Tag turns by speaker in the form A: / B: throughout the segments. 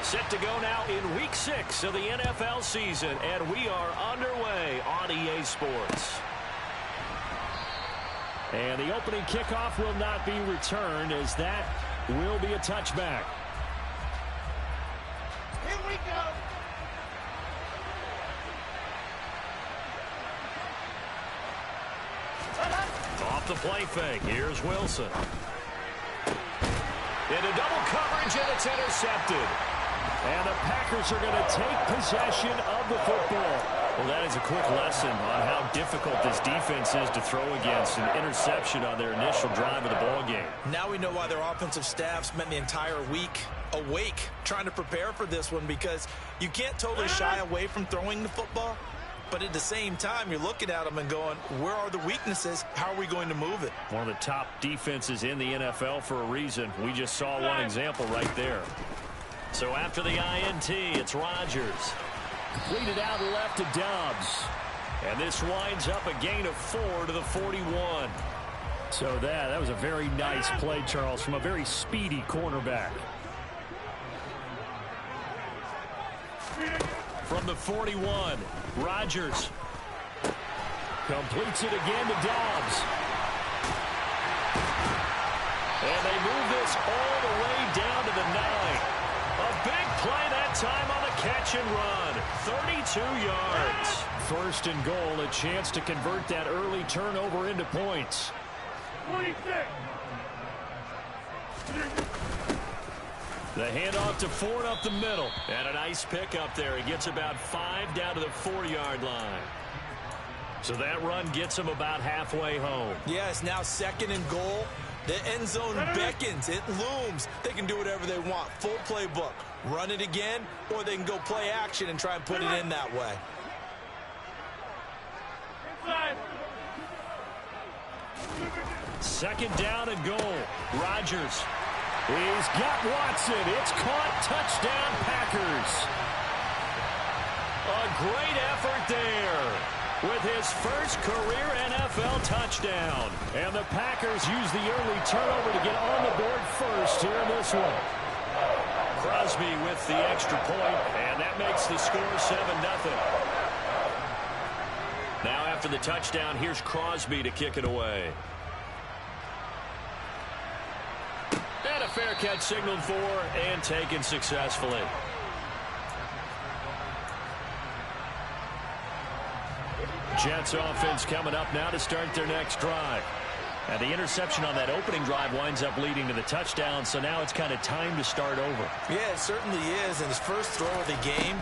A: Set to go now in Week 6 of the NFL season, and we are underway on EA Sports. And the opening kickoff will not be returned, as that will be a touchback.
B: Here we go.
A: Off the play fake. Here's Wilson. Into double coverage, and it's intercepted. And the Packers are going to take possession of the football. Well, that is a quick lesson on how difficult this defense is to throw against. An interception on their initial drive of the ballgame.
C: Now we know why their offensive staff spent the entire week awake trying to prepare for this one, because you can't totally shy away from throwing the football. But at the same time, you're looking at them and going, where are the weaknesses? How are we going to move it?
A: One of the top defenses in the NFL for a reason. We just saw one example right there. So after the INT, it's Rodgers. Completed out left to Dobbs. And this winds up a gain of 4 to the 41. So that was a very nice play, Charles, from a very speedy cornerback. From the 41, Rodgers completes it again to Dobbs. And they move this all the way down to the 9. A big play that time on the catch and run. 32 yards. First and goal, a chance to convert that early turnover into points.
B: 26.
A: The handoff to Ford up the middle. And a nice pickup there. He gets about 5 down to the 4-yard line. So that run gets him about halfway home.
C: Yeah, it's now second and goal. The end zone beckons. It looms. They can do whatever they want. Full playbook. Run it again, or they can go play action and try and put it in that way.
A: Second down and goal. Rodgers. He's got Watson. It's caught. Touchdown, Packers. A great effort there with his first career NFL touchdown. And the Packers use the early turnover to get on the board first here in this one. Crosby with the extra point, and that makes the score 7-0. Now after the touchdown, here's Crosby to kick it away. And a fair catch signaled for and taken successfully. Jets offense coming up now to start their next drive. And the interception on that opening drive winds up leading to the touchdown, so now it's kind of time to start over.
C: Yeah, it certainly is in his first throw of the game.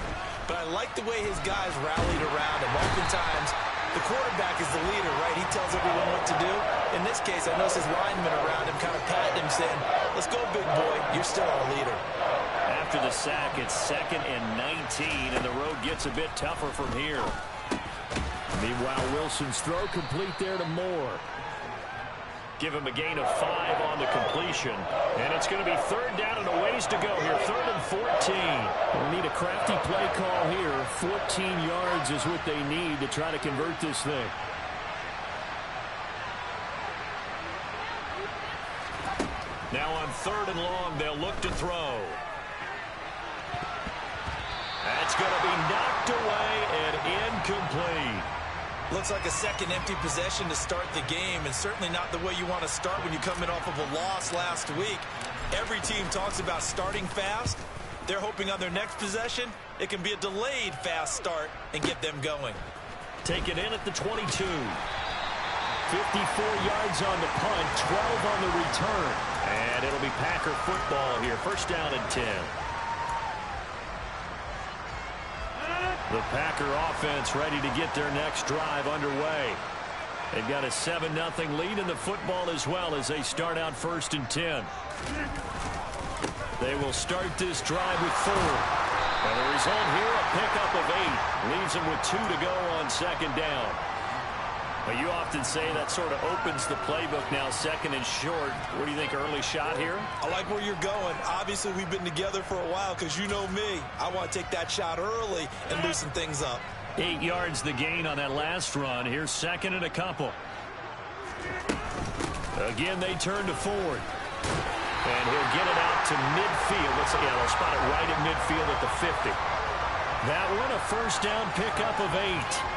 C: But I like the way his guys rallied around him. Oftentimes, the quarterback is the leader, right? He tells everyone what to do. In this case, I noticed his linemen around him kind of patting him, saying, let's go, big boy. You're still our leader.
A: After the sack, it's 2nd and 19, and the road gets a bit tougher from here. Meanwhile, Wilson's throw complete there to Moore. Give him a gain of 5 on the completion. And it's going to be 3rd down and a ways to go here. 3rd and 14. We need a crafty play call here. 14 yards is what they need to try to convert this thing. Now on 3rd and long, they'll look to throw. That's going to be knocked away and incomplete.
C: Looks like a second empty possession to start the game, and certainly not the way you want to start when you're coming off of a loss last week. Every team talks about starting fast. They're hoping on their next possession, it can be a delayed fast start and get them going.
A: Take it in at the 22. 54 yards on the punt, 12 on the return. And it'll be Packer football here. 1st down and 10. The Packer offense ready to get their next drive underway. They've got a 7-0 lead in the football as well as they start out 1st and 10. They will start this drive with 4. And the result here, a pickup of 8. Leaves them with 2 to go on 2nd down. But you often say that sort of opens the playbook now, 2nd and short. What do you think, early shot here?
C: I like where you're going. Obviously, we've been together for a while because you know me. I want to take that shot early and loosen things up.
A: 8 yards the gain on that last run. Here's 2nd and a couple. Again, they turn to Ford. And he'll get it out to midfield. They'll spot it right at midfield at the 50. That one a first down pickup of 8.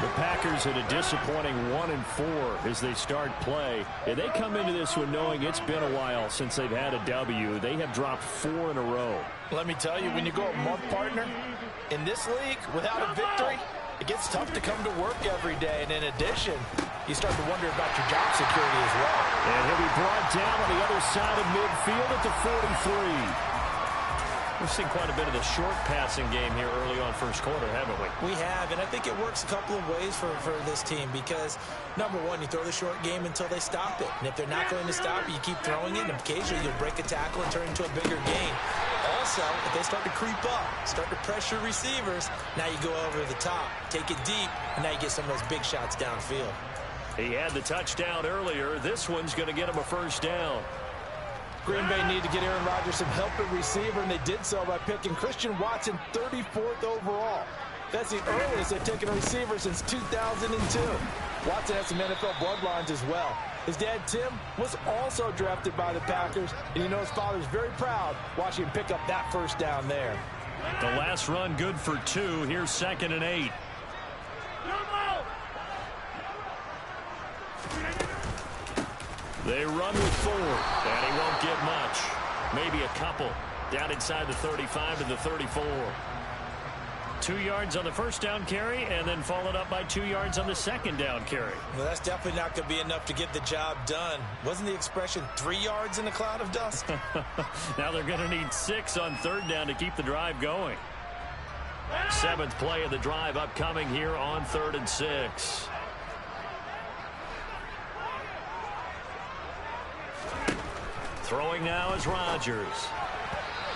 A: The Packers at a disappointing 1-4 as they start play. And they come into this one knowing it's been a while since they've had a W. They have dropped 4 in a row.
C: Let me tell you, when you go a month, partner, in this league, without a victory, it gets tough to come to work every day. And in addition, you start to wonder about your job security as well.
A: And he'll be brought down on the other side of midfield at the 43. We've seen quite a bit of the short passing game here early on first quarter, haven't we?
C: We have, and I think it works a couple of ways for this team because, number one, you throw the short game until they stop it. And if they're not going to stop it, you keep throwing it, and occasionally you'll break a tackle and turn it into a bigger gain. Also, if they start to creep up, start to pressure receivers, now you go over the top, take it deep, and now you get some of those big shots downfield.
A: He had the touchdown earlier. This one's going to get him a first down.
C: Green Bay needed to get Aaron Rodgers some help at receiver, and they did so by picking Christian Watson 34th overall. That's the earliest they've taken a receiver since 2002. Watson has some NFL bloodlines as well. His dad, Tim, was also drafted by the Packers, and you know his father's very proud watching him pick up that first down there.
A: The last run good for 2. Here's 2nd and 8. They run with 4, and he won't get much. Maybe a couple. Down inside the 35 to the 34. 2 yards on the first down carry, and then followed up by 2 yards on the second down carry.
C: Well, that's definitely not going to be enough to get the job done. Wasn't the expression 3 yards in a cloud of dust?
A: Now they're going to need 6 on third down to keep the drive going. 7th play of the drive upcoming here on 3rd and 6. Throwing now is Rodgers.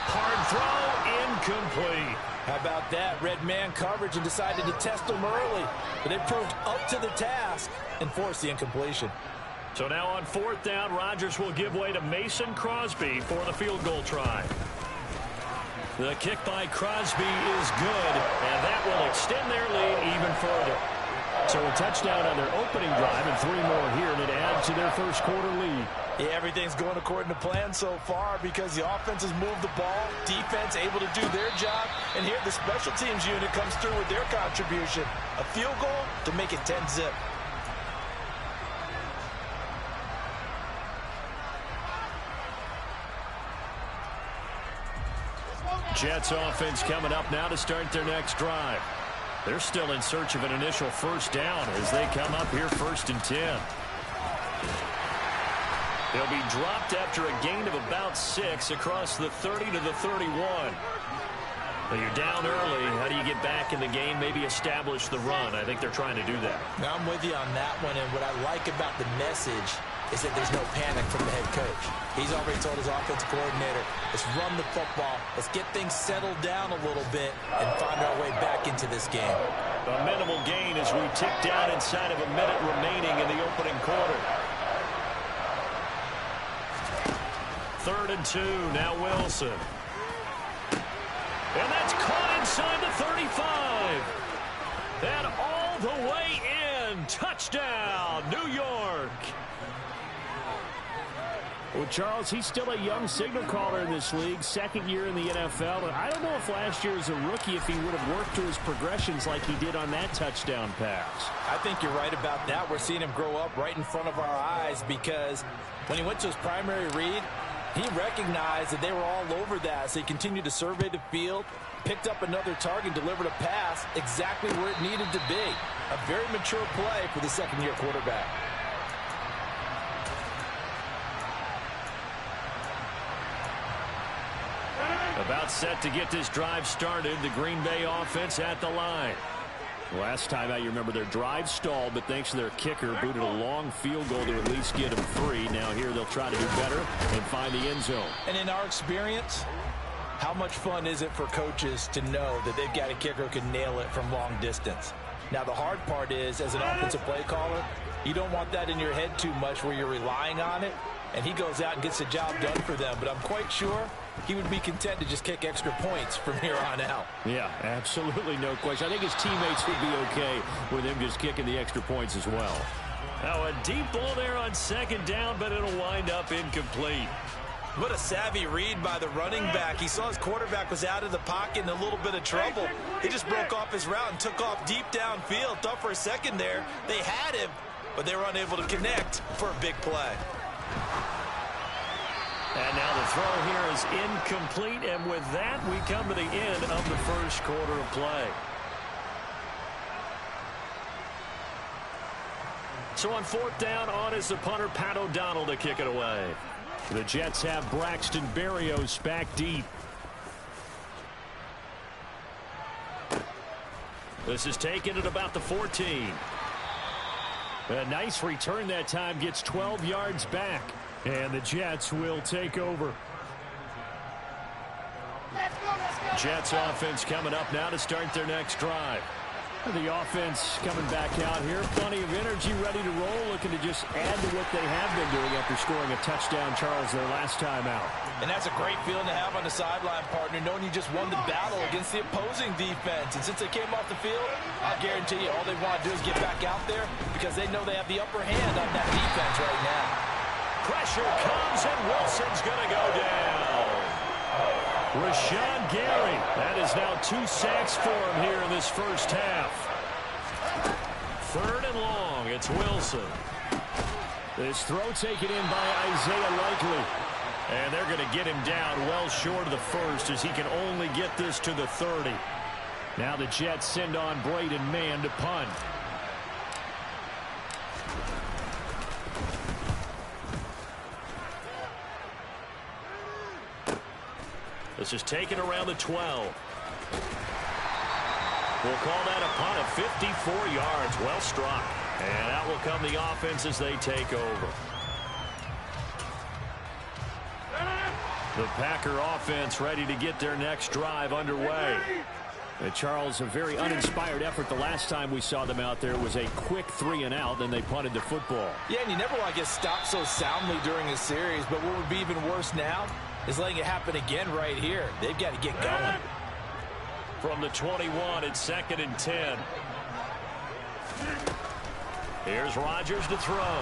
A: Hard throw, incomplete.
C: How about that? Red man coverage and decided to test them early. But they proved up to the task and forced the incompletion.
A: So now on 4th down, Rodgers will give way to Mason Crosby for the field goal try. The kick by Crosby is good, and that will extend their lead even further. So a touchdown on their opening drive and 3 more here, and it adds to their first quarter lead.
C: Yeah, everything's going according to plan so far because the offense has moved the ball, defense able to do their job, and here the special teams unit comes through with their contribution. A field goal to make it 10-zip.
A: Jets offense coming up now to start their next drive. They're still in search of an initial first down as they come up here 1st and 10. They'll be dropped after a gain of about 6 across the 30 to the 31. Well, you're down early. How do you get back in the game? Maybe establish the run. I think they're trying to do that.
C: Now, I'm with you on that one, and what I like about the message is that there's no panic from the head coach. He's already told his offensive coordinator, let's run the football, let's get things settled down a little bit and find our way back into this game.
A: A minimal gain as we tick down inside of a minute remaining in the opening quarter. 3rd and 2, now Wilson. And that's caught inside the 35. And all the way in. Touchdown, New York. Well, Charles, he's still a young signal caller in this league, 2nd year in the NFL. And I don't know if last year as a rookie if he would have worked through his progressions like he did on that touchdown pass.
C: I think you're right about that. We're seeing him grow up right in front of our eyes because when he went to his primary read, he recognized that they were all over that, so he continued to survey the field, picked up another target, delivered a pass exactly where it needed to be. A very mature play for the 2nd-year quarterback.
A: About set to get this drive started, the Green Bay offense at the line. Last time out, you remember their drive stalled, but thanks to their kicker, booted a long field goal to at least get them 3. Now here they'll try to do better and find the end zone.
C: And in our experience, how much fun is it for coaches to know that they've got a kicker who can nail it from long distance? Now the hard part is, as an offensive play caller, you don't want that in your head too much where you're relying on it, and he goes out and gets the job done for them. But I'm quite sure he would be content to just kick extra points from here on out.
A: Yeah, absolutely no question. I think his teammates would be okay with him just kicking the extra points as well. Now a deep ball there on 2nd down, but it'll wind up incomplete.
C: What a savvy read by the running back. He saw his quarterback was out of the pocket in a little bit of trouble. He just broke off his route and took off deep downfield. Thought for a second there they had him, but they were unable to connect for a big play.
A: And now the throw here is incomplete, and with that, we come to the end of the first quarter of play. So on fourth down, on is the punter, Pat O'Donnell, to kick it away. The Jets have Braxton Berrios back deep. This is taken at about the 14. A nice return that time, gets 12 yards back. And the Jets will take over. Jets offense coming up now to start their next drive. The offense coming back out here. Plenty of energy, ready to roll, looking to just add to what they have been doing after scoring a touchdown, Charles, their last time out.
C: And that's a great feeling to have on the sideline, partner, knowing you just won the battle against the opposing defense. And since they came off the field, I'll guarantee you all they want to do is get back out there because they know they have the upper hand on that defense right now.
A: Pressure comes, and Wilson's going to go down. Rashawn Gary. That is now 2 sacks for him here in this first half. Third and long. It's Wilson. This throw taken in by Isaiah Likely. And they're going to get him down well short of the first as he can only get this to the 30. Now the Jets send on Braden Mann to punt. This is taken around the 12. We'll call that a punt of 54 yards. Well struck. And out will come the offense as they take over. The Packer offense ready to get their next drive underway. And Charles, a very uninspired effort the last time we saw them out there. It was a quick 3-and-out, then they punted the football.
C: Yeah, and you never want to get stopped so soundly during a series, but what would be even worse now is letting it happen again right here. They've got to get going.
A: From the 21, it's 2nd and 10. Here's Rodgers to throw.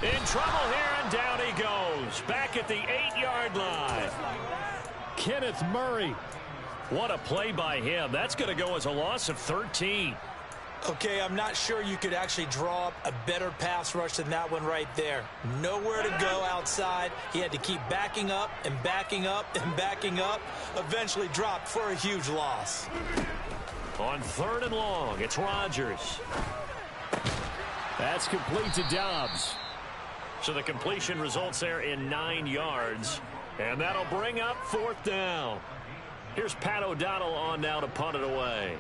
A: In trouble here, and down he goes. Back at the 8-yard line. Kenneth Murray. What a play by him. That's going to go as a loss of 13.
C: Okay, I'm not sure you could actually draw up a better pass rush than that one right there. Nowhere to go outside. He had to keep backing up and backing up and backing up. Eventually dropped for a huge loss.
A: On 3rd and long, it's Rodgers. That's complete to Dobbs. So the completion results there in 9 yards. And that'll bring up 4th down. Here's Pat O'Donnell on now to punt it away.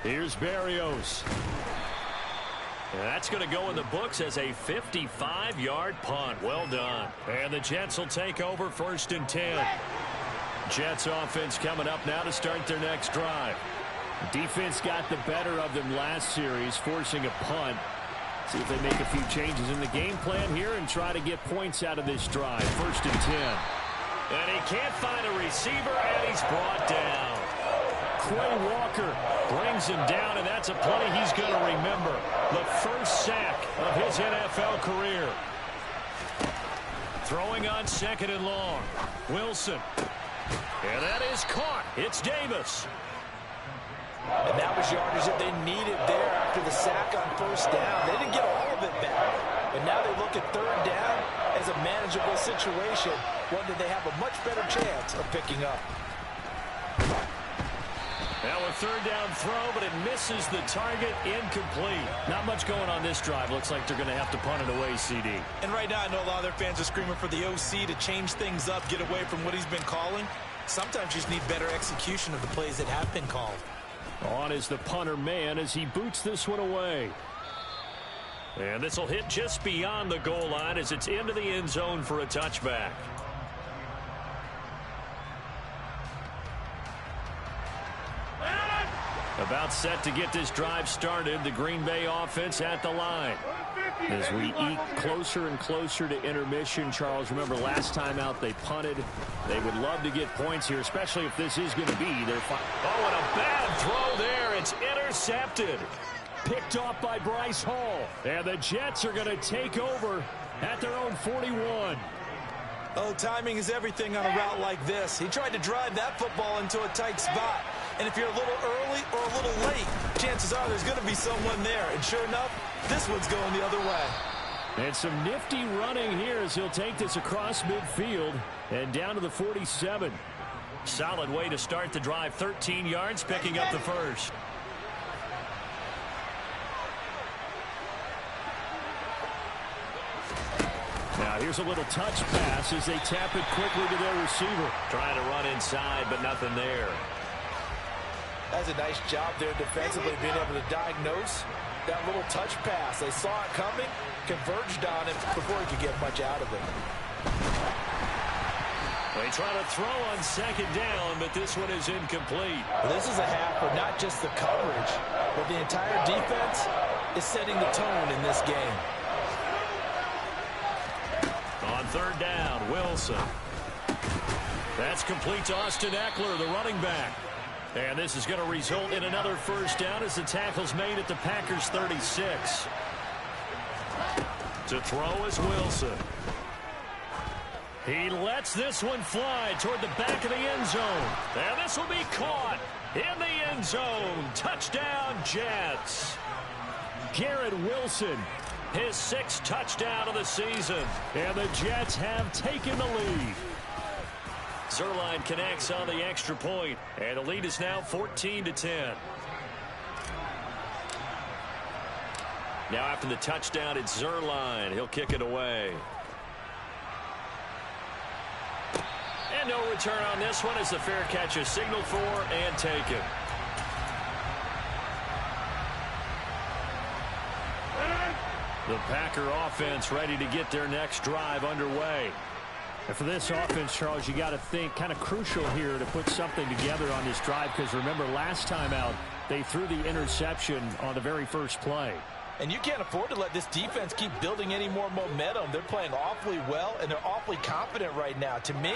A: Here's Berrios. And that's going to go in the books as a 55-yard punt. Well done. And the Jets will take over 1st and 10. Jets offense coming up now to start their next drive. Defense got the better of them last series, forcing a punt. See if they make a few changes in the game plan here and try to get points out of this drive. 1st and 10. And he can't find a receiver, and he's brought down. Quay Walker brings him down, and that's a play he's going to remember. The first sack of his NFL career. Throwing on 2nd and long. Wilson. And that is caught. It's Davis.
C: And that was yardage that they needed there after the sack on 1st down. They didn't get all of it back. But now they look at 3rd down as a manageable situation, one that they have a much better chance of picking up.
A: Now a 3rd down throw, but it misses the target. Incomplete. Not much going on this drive. Looks like they're going to have to punt it away, CD.
C: And right now I know a lot of their fans are screaming for the OC to change things up, get away from what he's been calling. Sometimes you just need better execution of the plays that have been called.
A: On is the punter man as he boots this one away. And this will hit just beyond the goal line as it's into the end zone for a touchback. About set to get this drive started. The Green Bay offense at the line. As we eke closer and closer to intermission, Charles, remember last time out they punted. They would love to get points here, especially if this is going to be their final. Oh, and a bad throw there. It's intercepted. Picked off by Bryce Hall. And the Jets are going to take over at their own 41.
C: Oh, timing is everything on a route like this. He tried to drive that football into a tight spot. And if you're a little early or a little late, chances are there's going to be someone there. And sure enough, this one's going the other way.
A: And some nifty running here as he'll take this across midfield and down to the 47. Solid way to start the drive. 13 yards, picking up the first. Now here's a little touch pass as they tap it quickly to their receiver. Trying to run inside, but nothing there.
C: That's a nice job there defensively, being able to diagnose that little touch pass. They saw it coming, converged on it before he could get much out of it.
A: They try to throw on second down, but this one is incomplete.
C: Well, this is a half where not just the coverage, but the entire defense is setting the tone in this game.
A: On third down, Wilson. That's complete to Austin Eckler, the running back. And this is going to result in another first down as the tackle's made at the Packers' 36. To throw is Wilson. He lets this one fly toward the back of the end zone. And this will be caught in the end zone. Touchdown, Jets. Garrett Wilson, his 6th touchdown of the season. And the Jets have taken the lead. Zerline connects on the extra point, and the lead is now 14-10. Now after the touchdown, it's Zerline. He'll kick it away. And no return on this one as the fair catch is signaled for and taken. The Packer offense ready to get their next drive underway. And for this offense, Charles, you got to think kind of crucial here to put something together on this drive, because remember last time out they threw the interception on the very first play.
C: And you can't afford to let this defense keep building any more momentum. They're playing awfully well, and they're awfully confident right now. To me,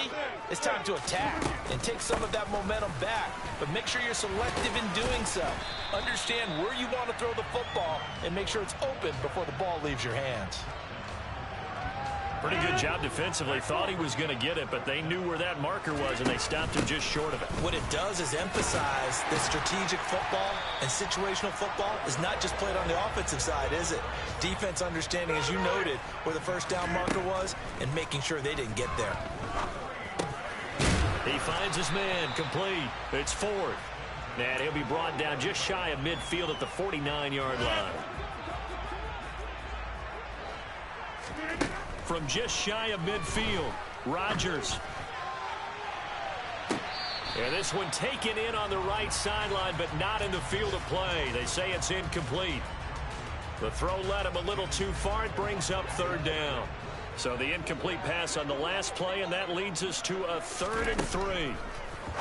C: it's time to attack and take some of that momentum back. But make sure you're selective in doing so. Understand where you want to throw the football and make sure it's open before the ball leaves your hands.
A: Pretty good job defensively. Thought he was going to get it, but they knew where that marker was, and they stopped him just short of it.
C: What it does is emphasize that strategic football and situational football is not just played on the offensive side, is it? Defense understanding, as you noted, where the first down marker was and making sure they didn't get there.
A: He finds his man complete. It's 4th. And he'll be brought down just shy of midfield at the 49-yard line. From just shy of midfield, Rodgers. And this one taken in on the right sideline, but not in the field of play. They say it's incomplete. The throw led him a little too far. It brings up 3rd down. So the incomplete pass on the last play, and that leads us to a 3rd and 3.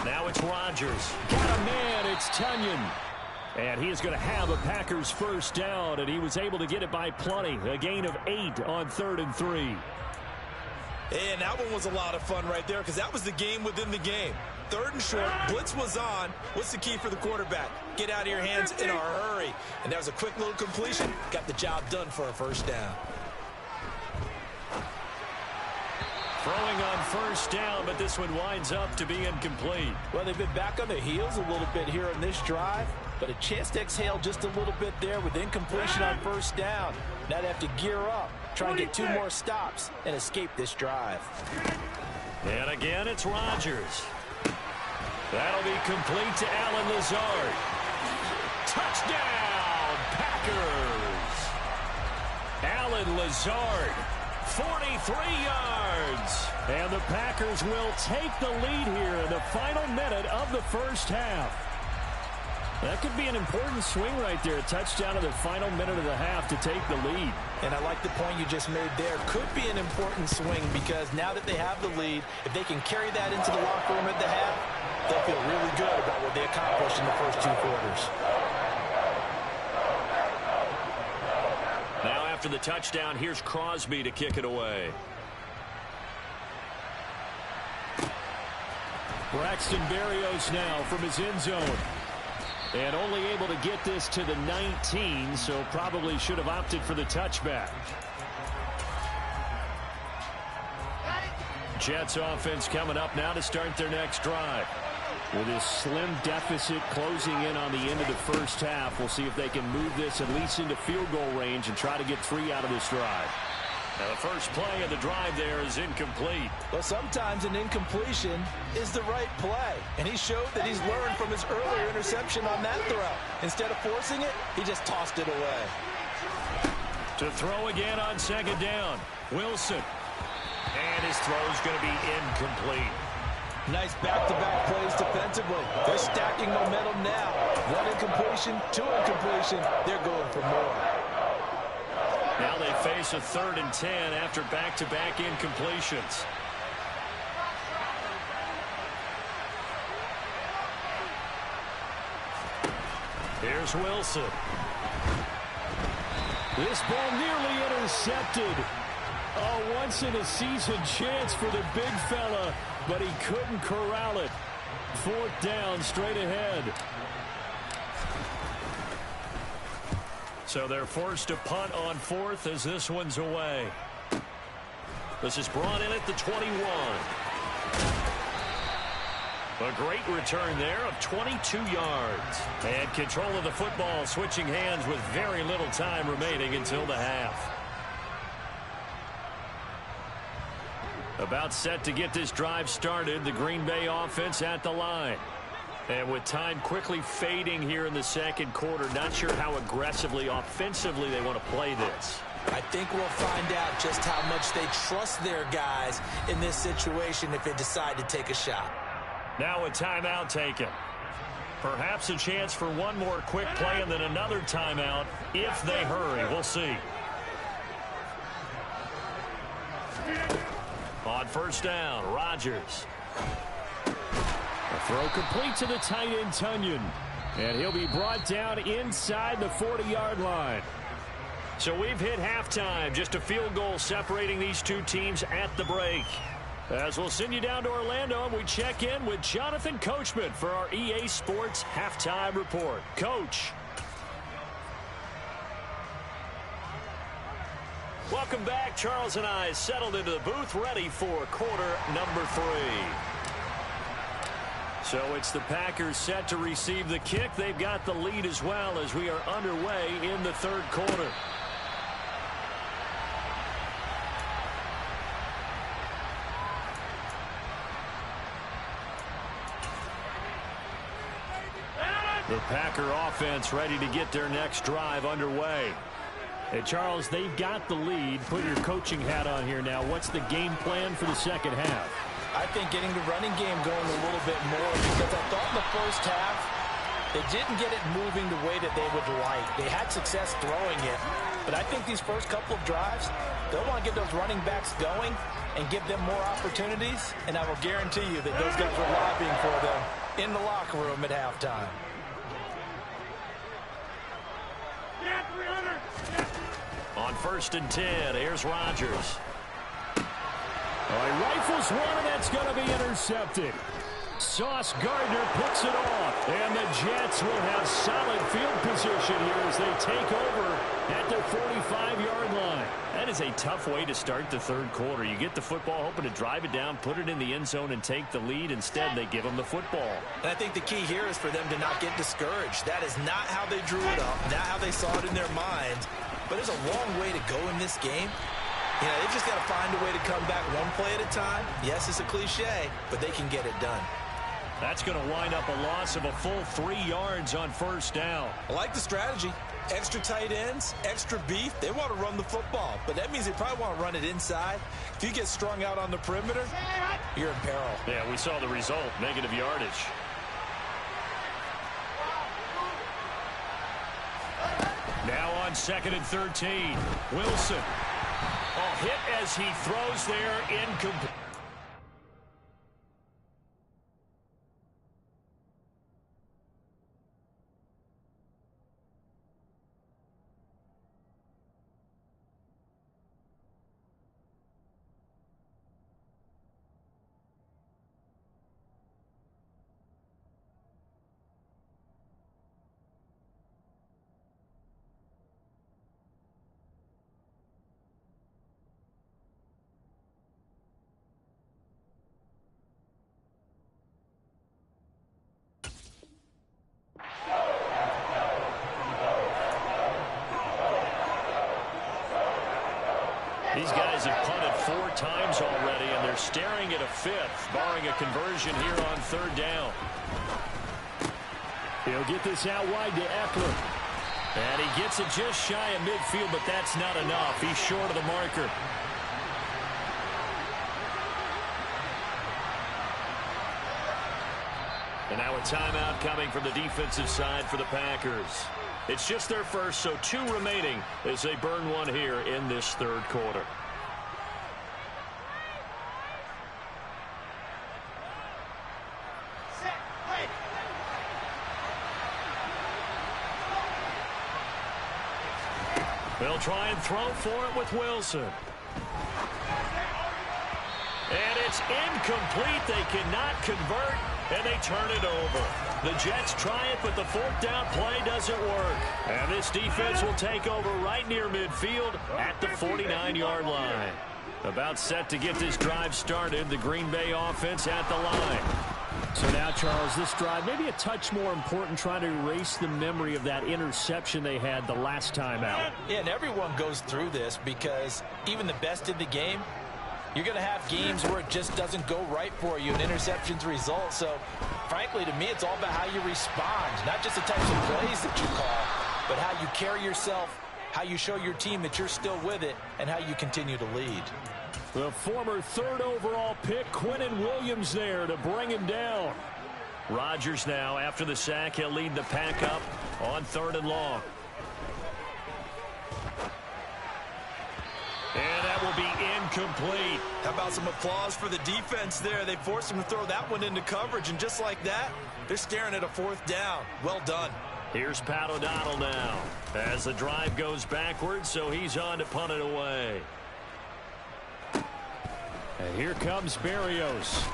A: Now it's Rodgers. Got a man. It's Tunyon. And he is going to have a Packers first down, and he was able to get it by plenty. A gain of 8 on 3rd and 3.
C: And that one was a lot of fun right there, because that was the game within the game. 3rd and short, blitz was on. What's the key for the quarterback? Get out of your hands in a hurry. And that was a quick little completion. Got the job done for a first down.
A: Throwing on first down, but this one winds up to be incomplete.
C: Well, they've been back on their heels a little bit here on this drive, but a chance to exhale just a little bit there with incompletion on first down. Now they have to gear up, try and get 2 more stops, and escape this drive.
A: And again, it's Rodgers. That'll be complete to Allen Lazard. Touchdown, Packers! Allen Lazard, 43 yards. And the Packers will take the lead here in the final minute of the first half. That could be an important swing right there. A touchdown in the final minute of the half to take the lead.
C: And I like the point you just made there. Could be an important swing, because now that they have the lead, if they can carry that into the locker room at the half, they'll feel really good about what they accomplished in the first 2 quarters.
A: Now after the touchdown, here's Crosby to kick it away. Braxton Berrios now from his end zone. And only able to get this to the 19, so probably should have opted for the touchback. Jets offense coming up now to start their next drive. With this slim deficit closing in on the end of the first half, we'll see if they can move this at least into field goal range and try to get 3 out of this drive. Now the first play of the drive there is incomplete.
C: Well, sometimes an incompletion is the right play. And he showed that he's learned from his earlier interception on that throw. Instead of forcing it, he just tossed it away.
A: To throw again on second down. Wilson. And his throw is going to be incomplete.
C: Nice back-to-back plays defensively. They're stacking momentum now. 1 incompletion, 2 incompletion. They're going for more.
A: Now they face a 3rd and 10 after back-to-back incompletions. Here's Wilson. This ball nearly intercepted. A once-in-a-season chance for the big fella, but he couldn't corral it. 4th down, straight ahead. So they're forced to punt on 4th as this one's away. This is brought in at the 21. A great return there of 22 yards. And control of the football, switching hands with very little time remaining until the half. About set to get this drive started, the Green Bay offense at the line. And with time quickly fading here in the second quarter, not sure how aggressively, offensively they want to play this.
C: I think we'll find out just how much they trust their guys in this situation if they decide to take a shot.
A: Now a timeout taken. Perhaps a chance for one more quick play and then another timeout if they hurry. We'll see. On first down, Rodgers. A throw complete to the tight end, Tunyon. And he'll be brought down inside the 40-yard line. So we've hit halftime. Just a field goal separating these two teams at the break. As we'll send you down to Orlando, and we check in with Jonathan Coachman for our EA Sports Halftime Report. Coach. Welcome back. Charles and I settled into the booth, ready for quarter number 3. So it's the Packers set to receive the kick. They've got the lead as well as we are underway in the 3rd quarter. The Packer offense ready to get their next drive underway. Hey, Charles, they've got the lead. Put your coaching hat on here now. What's the game plan for the second half?
C: I think getting the running game going a little bit more, because I thought in the first half they didn't get it moving the way that they would like. They had success throwing it, but I think these first couple of drives, they'll want to get those running backs going and give them more opportunities, and I will guarantee you that those guys were lobbying for them in the locker room at halftime.
A: On 1st and 10, here's Rodgers. He rifles one, and that's going to be intercepted. Sauce Gardner picks it off, and the Jets will have solid field position here as they take over at their 45-yard line. That is a tough way to start the 3rd quarter. You get the football, hoping to drive it down, put it in the end zone, and take the lead. Instead, they give them the football.
C: And I think the key here is for them to not get discouraged. That is not how they drew it up, not how they saw it in their minds. But there's a long way to go in this game. You know, they've just got to find a way to come back one play at a time. Yes, it's a cliche, but they can get it done.
A: That's going to wind up a loss of a full 3 yards on first down.
C: I like the strategy. Extra tight ends, extra beef. They want to run the football, but that means they probably want to run it inside. If you get strung out on the perimeter, you're in peril.
A: Yeah, we saw the result, negative yardage. Now on 2nd and 13, Wilson. A hit as he throws there, incomplete. These guys have punted 4 times already, and they're staring at a 5th, barring a conversion here on 3rd down. He'll get this out wide to Eckler. And he gets it just shy of midfield, but that's not enough. He's short of the marker. And now a timeout coming from the defensive side for the Packers. It's just their first, so 2 remaining as they burn one here in this 3rd quarter. They'll try and throw for it with Wilson. And it's incomplete. They cannot convert, and they turn it over. The Jets try it, but the 4th down play doesn't work. And this defense will take over right near midfield at the 49-yard line. About set to get this drive started. The Green Bay offense at the line.
D: So now, Charles, this drive maybe a touch more important, trying to erase the memory of that interception they had the last time out.
C: Yeah, and everyone goes through this because even the best in the game, you're going to have games where it just doesn't go right for you and interceptions result. So, frankly, to me, it's all about how you respond, not just the types of plays that you call, but how you carry yourself, how you show your team that you're still with it, and how you continue to lead.
D: The former 3rd overall pick, Quinnen Williams, there to bring him down.
A: Rodgers now, after the sack, he'll lead the pack up on 3rd and long. And that will be incomplete.
C: How about some applause for the defense there? They forced him to throw that one into coverage, and just like that, they're staring at a 4th down. Well done.
A: Here's Pat O'Donnell now as the drive goes backwards, so he's on to punt it away.
D: And here comes Berrios.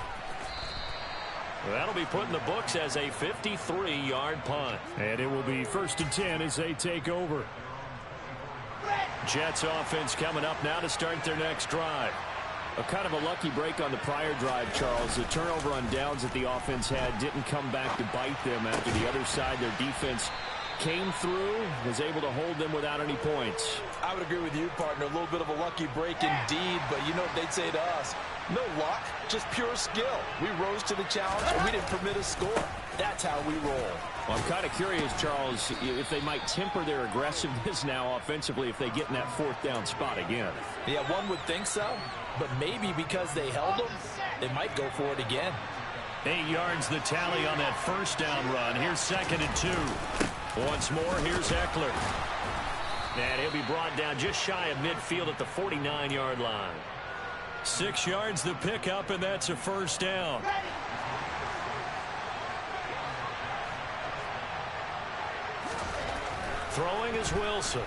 A: That'll be put in the books as a 53-yard punt.
D: And it will be 1st and 10 as they take over.
A: Jets offense coming up now to start their next drive.
D: A kind of a lucky break on the prior drive, Charles. The turnover on downs that the offense had didn't come back to bite them after the other side. Their defense came through, was able to hold them without any points.
C: I would agree with you, partner. A little bit of a lucky break indeed, but you know what they'd say to us? No luck, just pure skill. We rose to the challenge, and we didn't permit a score. That's how we roll.
D: Well, I'm kind of curious, Charles, if they might temper their aggressiveness now offensively if they get in that 4th down spot again.
C: Yeah, one would think so, but maybe because they held them, they might go for it again.
A: 8 yards the tally on that 1st down run. Here's 2nd and 2. Once more, here's Eckler. And he'll be brought down just shy of midfield at the 49-yard line. 6 yards the pickup, and that's a 1st down. Throwing is Wilson.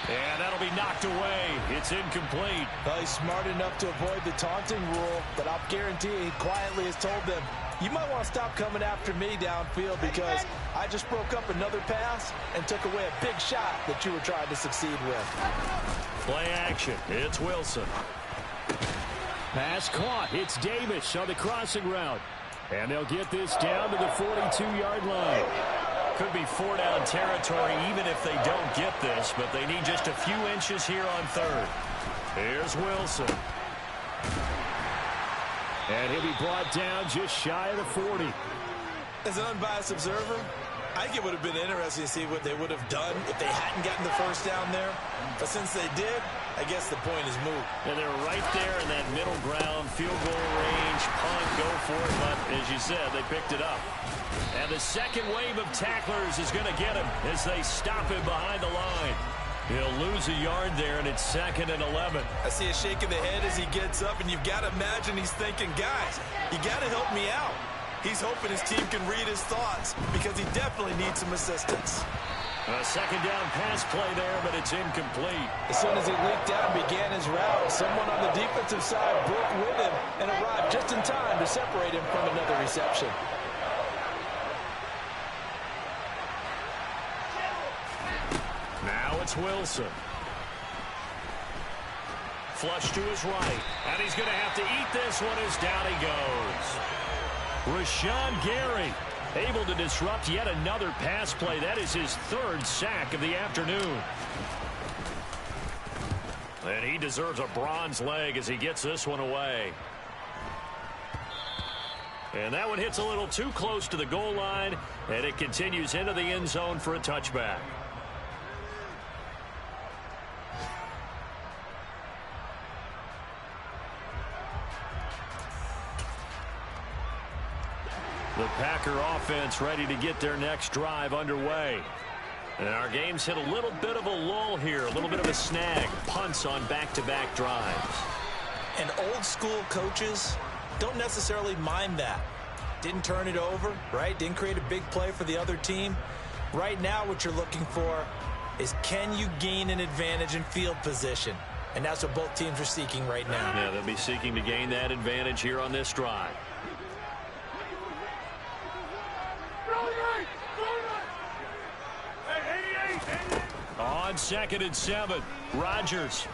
A: And that'll be knocked away. It's incomplete.
C: Well, he's smart enough to avoid the taunting rule, but I'll guarantee he quietly has told them, you might want to stop coming after me downfield because I just broke up another pass and took away a big shot that you were trying to succeed with.
A: Play action. It's Wilson.
D: Pass caught. It's Davis on the crossing route. And they'll get this down to the 42-yard line.
A: Could be 4-down territory even if they don't get this, but they need just a few inches here on 3rd. Here's Wilson.
D: And he'll be brought down just shy of the 40.
C: As an unbiased observer, I think it would have been interesting to see what they would have done if they hadn't gotten the 1st down there. But since they did, I guess the point is moot.
A: And they're right there in that middle ground, field goal range, punt, go for it. But as you said, they picked it up. And the second wave of tacklers is going to get him as they stop him behind the line. He'll lose a yard there, and it's 2nd and 11.
C: I see a shake of the head as he gets up, and you've got to imagine he's thinking, guys, you got to help me out. He's hoping his team can read his thoughts because he definitely needs some assistance.
A: A 2nd down pass play there, but it's incomplete.
C: As soon as he leaked out and began his route, someone on the defensive side broke with him and arrived just in time to separate him from another reception.
A: Now it's Wilson. Flush to his right. And he's going to have to eat this one as down he goes. Rashawn Gary able to disrupt yet another pass play. That is his 3rd sack of the afternoon. And he deserves a bronze leg as he gets this one away. And that one hits a little too close to the goal line, and it continues into the end zone for a touchback. The Packer offense ready to get their next drive underway. And our game's hit a little bit of a lull here, a little bit of a snag. Punts on back-to-back drives.
C: And old-school coaches don't necessarily mind that. Didn't turn it over, right? Didn't create a big play for the other team. Right now what you're looking for is, can you gain an advantage in field position? And that's what both teams are seeking right now.
A: Yeah, they'll be seeking to gain that advantage here on this drive. On 2nd and 7, Rodgers.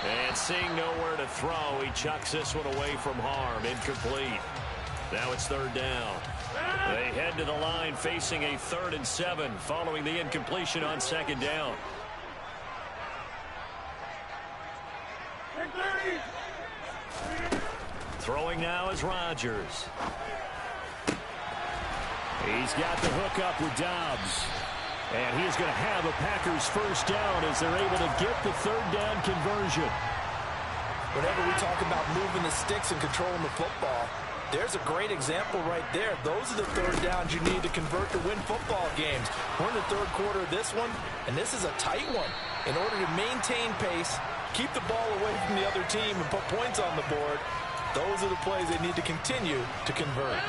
A: And seeing nowhere to throw, he chucks this one away from harm. Incomplete. Now it's 3rd down. They head to the line facing a 3rd and 7 following the incompletion on 2nd down. Throwing now is Rodgers. He's got the hook up with Dobbs. And he's going to have a Packers first down as they're able to get the 3rd down conversion.
C: Whenever we talk about moving the sticks and controlling the football, there's a great example right there. Those are the 3rd downs you need to convert to win football games. We're in the 3rd quarter of this one, and this is a tight one. In order to maintain pace, keep the ball away from the other team, and put points on the board, those are the plays they need to continue to convert.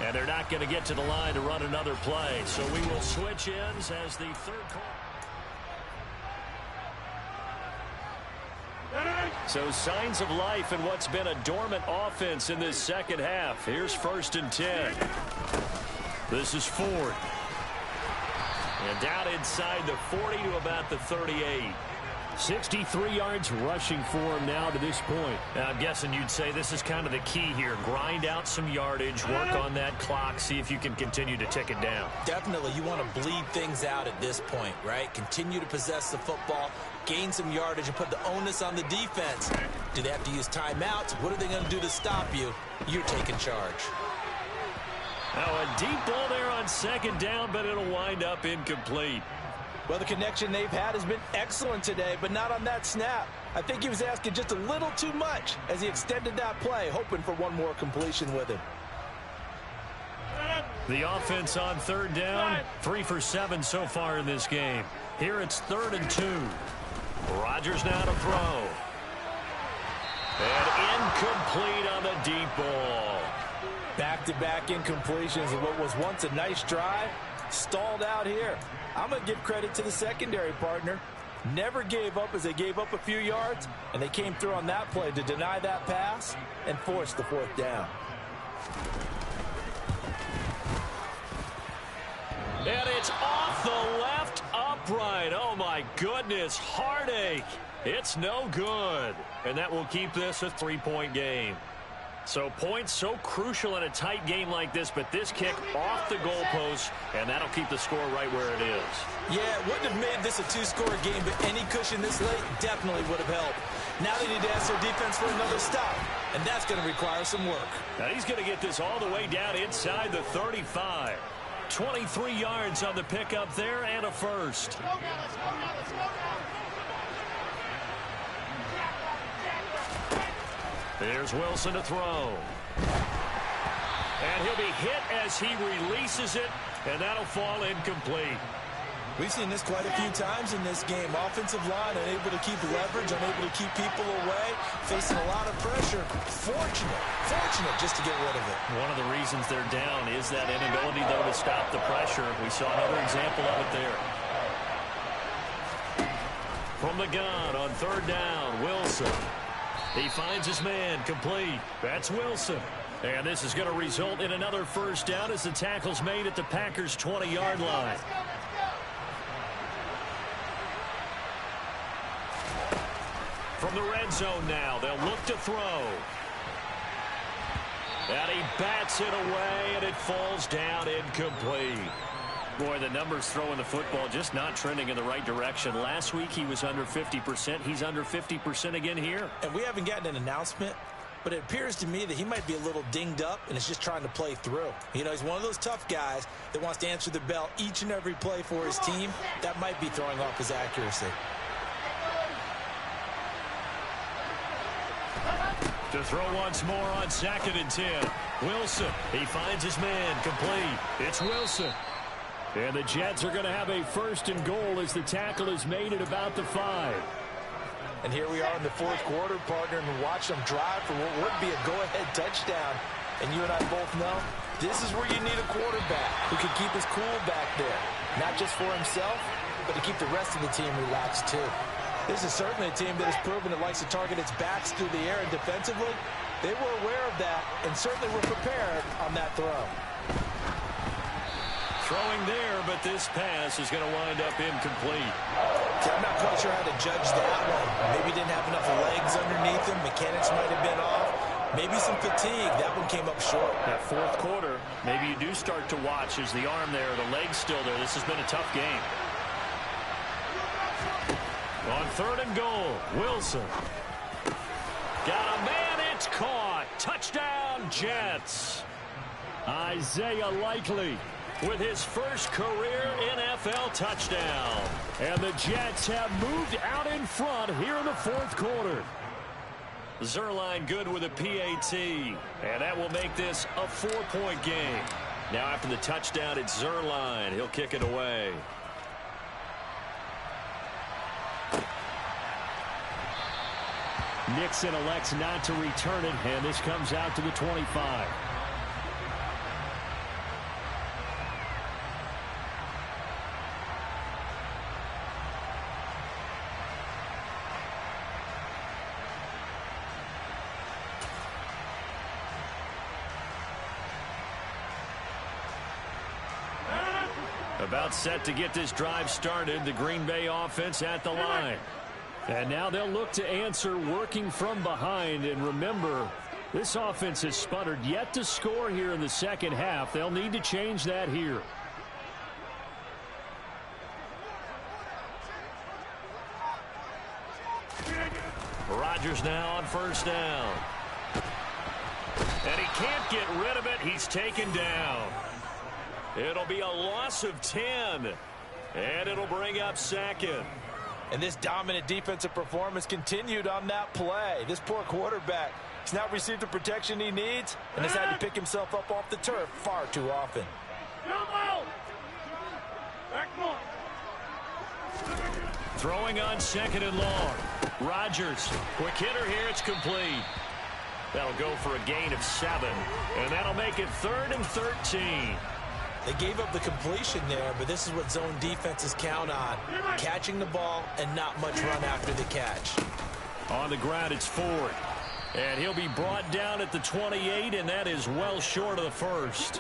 A: And they're not going to get to the line to run another play. So we will switch ends as the 3rd quarter. So signs of life in what's been a dormant offense in this second half. Here's 1st and 10. This is Ford. And down inside the 40 to about the 38.
D: 63 yards rushing for him now to this point.
A: I'm guessing you'd say this is kind of the key here. Grind out some yardage, work on that clock, see if you can continue to tick it down.
C: Definitely, you want to bleed things out at this point, right? Continue to possess the football, gain some yardage, and put the onus on the defense. Do they have to use timeouts? What are they going to do to stop you? You're taking charge.
A: Now a deep ball there on 2nd down, but it'll wind up incomplete.
C: Well, the connection they've had has been excellent today, but not on that snap. I think he was asking just a little too much as he extended that play, hoping for one more completion with him.
A: The offense on 3rd down, 3 for 7 so far in this game. Here it's 3rd and 2. Rodgers now to throw. And incomplete on the deep ball.
C: Back-to-back incompletions of what was once a nice drive, stalled out here. I'm going to give credit to the secondary partner. Never gave up as they gave up a few yards, and they came through on that play to deny that pass and force the 4th down.
A: And it's off the left upright. Oh, my goodness. Heartache. It's no good. And that will keep this a 3-point game. So points so crucial in a tight game like this, but this kick off the goalpost, and that'll keep the score right where it is.
C: Yeah, it wouldn't have made this a 2-score game, but any cushion this late definitely would have helped. Now they need to ask their defense for another stop, and that's going to require some work.
A: Now he's going to get this all the way down inside the 35. 23 yards on the pickup there and a first. There's Wilson to throw. And he'll be hit as he releases it, and that'll fall incomplete.
C: We've seen this quite a few times in this game. Offensive line unable to keep leverage, unable to keep people away, facing a lot of pressure. Fortunate just to get rid of it.
A: One of the reasons they're down is that inability, though, to stop the pressure. We saw another example of it there. From the gun on 3rd down, Wilson. He finds his man, complete. That's Wilson. And this is going to result in another first down as the tackle's made at the Packers' 20-yard line. From the red zone now, they'll look to throw. And he bats it away, and it falls down incomplete. Boy, the numbers throwing the football just not trending in the right direction. Last week he was under 50%. He's under 50% again here.
C: And we haven't gotten an announcement, but it appears to me that he might be a little dinged up and is just trying to play through. You know, he's one of those tough guys that wants to answer the bell each and every play for his team. That might be throwing off his accuracy.
A: To throw once more on 2nd and 10. Wilson, he finds his man, complete. It's Wilson.
D: And the Jets are going to have a 1st and goal as the tackle is made at about the 5.
C: And here we are in the 4th quarter, partner, and watch them drive for what would be a go-ahead touchdown. And you and I both know this is where you need a quarterback who can keep his cool back there. Not just for himself, but to keep the rest of the team relaxed too. This is certainly a team that has proven it likes to target its backs through the air, and defensively, they were aware of that and certainly were prepared on that throw.
A: Throwing there, but this pass is going to wind up incomplete.
C: See, I'm not quite sure how to judge that one. Maybe didn't have enough legs underneath him. Mechanics might have been off. Maybe some fatigue. That one came up short.
A: That 4th quarter, maybe you do start to watch as the arm there, the leg's still there. This has been a tough game. On 3rd and goal, Wilson. Got a man, it's caught. Touchdown, Jets.
D: Isaiah Likely with his first career NFL touchdown. And the Jets have moved out in front here in the 4th quarter.
A: Zuerlein good with a PAT. And that will make this a 4-point game. Now after the touchdown, it's Zuerlein. He'll kick it away.
D: Nixon elects not to return it, and this comes out to the 25.
A: About set to get this drive started. The Green Bay offense at the line.
D: And now they'll look to answer working from behind. And remember, this offense has sputtered yet to score here in the 2nd half. They'll need to change that here.
A: Rodgers now on 1st down. And he can't get rid of it. He's taken down. It'll be a loss of 10. And it'll bring up 2nd.
C: And this dominant defensive performance continued on that play. This poor quarterback has not received the protection he needs and has had to pick himself up off the turf far too often.
A: Throwing on 2nd and long. Rodgers, quick hitter here, it's complete. That'll go for a gain of 7, and that'll make it 3rd and 13.
C: They gave up the completion there, but this is what zone defenses count on. Catching the ball and not much run after the catch.
A: On the ground, it's Ford. And he'll be brought down at the 28, and that is well short of the 1st.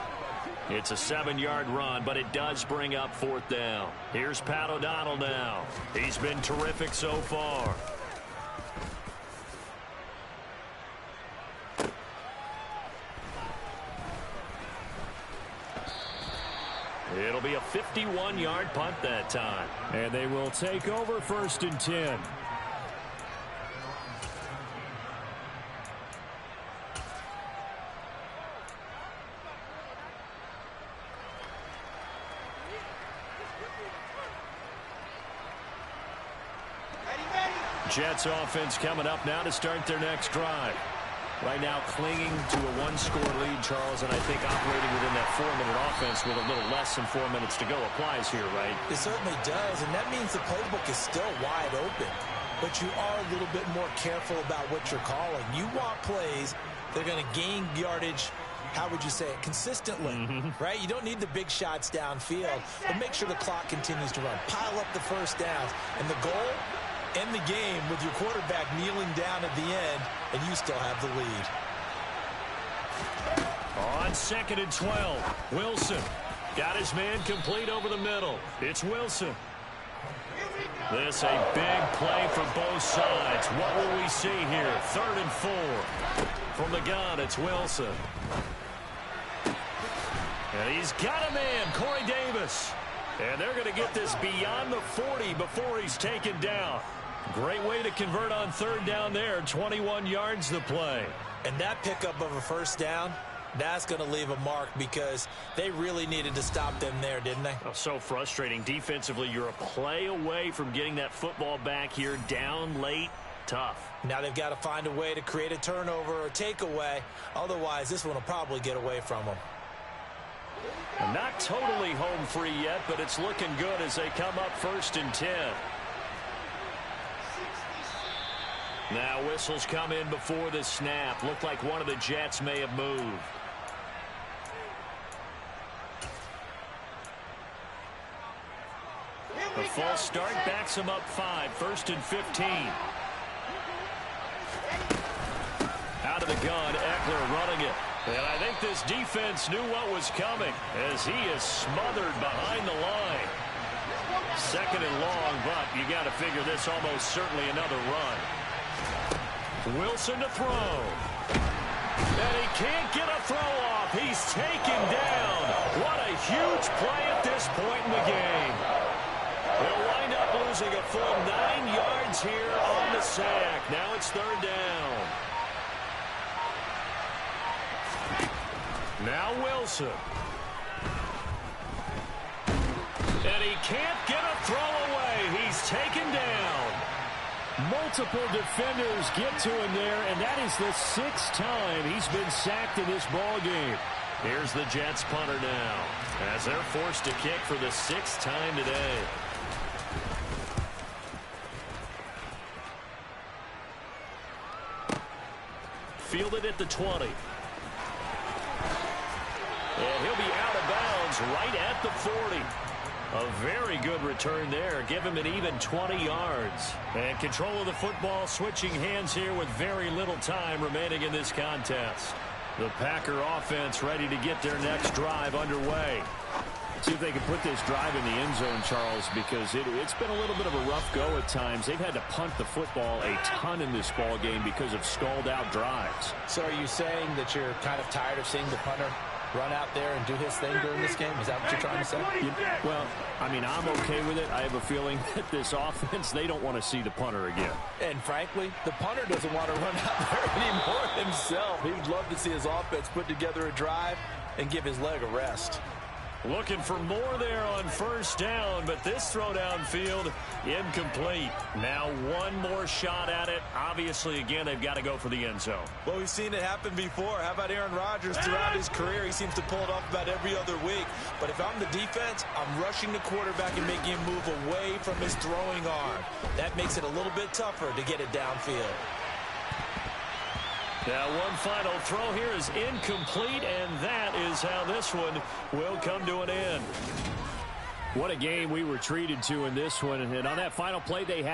A: It's a 7-yard run, but it does bring up 4th down. Here's Pat O'Donnell now. He's been terrific so far. It'll be a 51-yard punt that time.
D: And they will take over 1st and 10.
A: Jets offense coming up now to start their next drive. Right now clinging to a 1-score lead, Charles, and I think operating within that 4-minute offense with a little less than 4 minutes to go applies here, right?
C: It certainly does, and that means the playbook is still wide open. But you are a little bit more careful about what you're calling. You want plays that are going to gain yardage, how would you say it, consistently, right? You don't need the big shots downfield, but make sure the clock continues to run. Pile up the 1st downs, and the goal, end the game with your quarterback kneeling down at the end, and you still have the lead.
A: On 2nd and 12, Wilson got his man complete over the middle. It's Wilson. This a big play for both sides. What will we see here? 3rd and 4. From the gun, it's Wilson. And he's got a man, Corey Davis. And they're going to get this beyond the 40 before he's taken down. Great way to convert on third down there. 21 yards to play.
C: And that pickup of a first down, that's going to leave a mark because they really needed to stop them there, didn't they?
A: Oh, so frustrating. Defensively, you're a play away from getting that football back here. Down late, tough.
C: Now they've got to find a way to create a turnover or takeaway. Otherwise, this one will probably get away from them.
A: Not totally home free yet, but it's looking good as they come up 1st and 10. Now whistles come in before the snap. Looked like one of the Jets may have moved. The false start backs him up 5. 1st and 15. Out of the gun, Eckler running it. And I think this defense knew what was coming as he is smothered behind the line. 2nd and long, but you got to figure this almost certainly another run. Wilson to throw. And he can't get a throw off. He's taken down. What a huge play at this point in the game. They'll wind up losing a full 9 yards here on the sack. Now it's 3rd down. Now Wilson. And he can't get a throw away. He's taken down. Multiple defenders get to him there, and that is the 6th time he's been sacked in this ball game. Here's the Jets punter now as they're forced to kick for the 6th time today. Fielded at the 20. And he'll be out of bounds right at the 40. A very good return there. Give him an even 20 yards. And control of the football switching hands here with very little time remaining in this contest. The Packer offense ready to get their next drive underway. See if they can put this drive in the end zone, Charles, because it's been a little bit of a rough go at times. They've had to punt the football a ton in this ball game because of stalled-out drives.
C: So are you saying that you're kind of tired of seeing the punter run out there and do his thing during this game? Is that what you're trying to say?
A: Well, I mean, I'm okay with it. I have a feeling that this offense, they don't want to see the punter again.
C: And frankly, the punter doesn't want to run out there anymore himself. He would love to see his offense put together a drive and give his leg a rest.
A: Looking for more there on 1st down, but this throw downfield incomplete. Now one more shot at it. Obviously, again, they've got to go for the end zone.
C: Well, we've seen it happen before. How about Aaron Rodgers throughout his career? He seems to pull it off about every other week. But if I'm the defense, I'm rushing the quarterback and making him move away from his throwing arm. That makes it a little bit tougher to get it downfield.
A: Now one final throw here is incomplete, and that is how this one will come to an end. What a game we were treated to in this one, and on that final play they had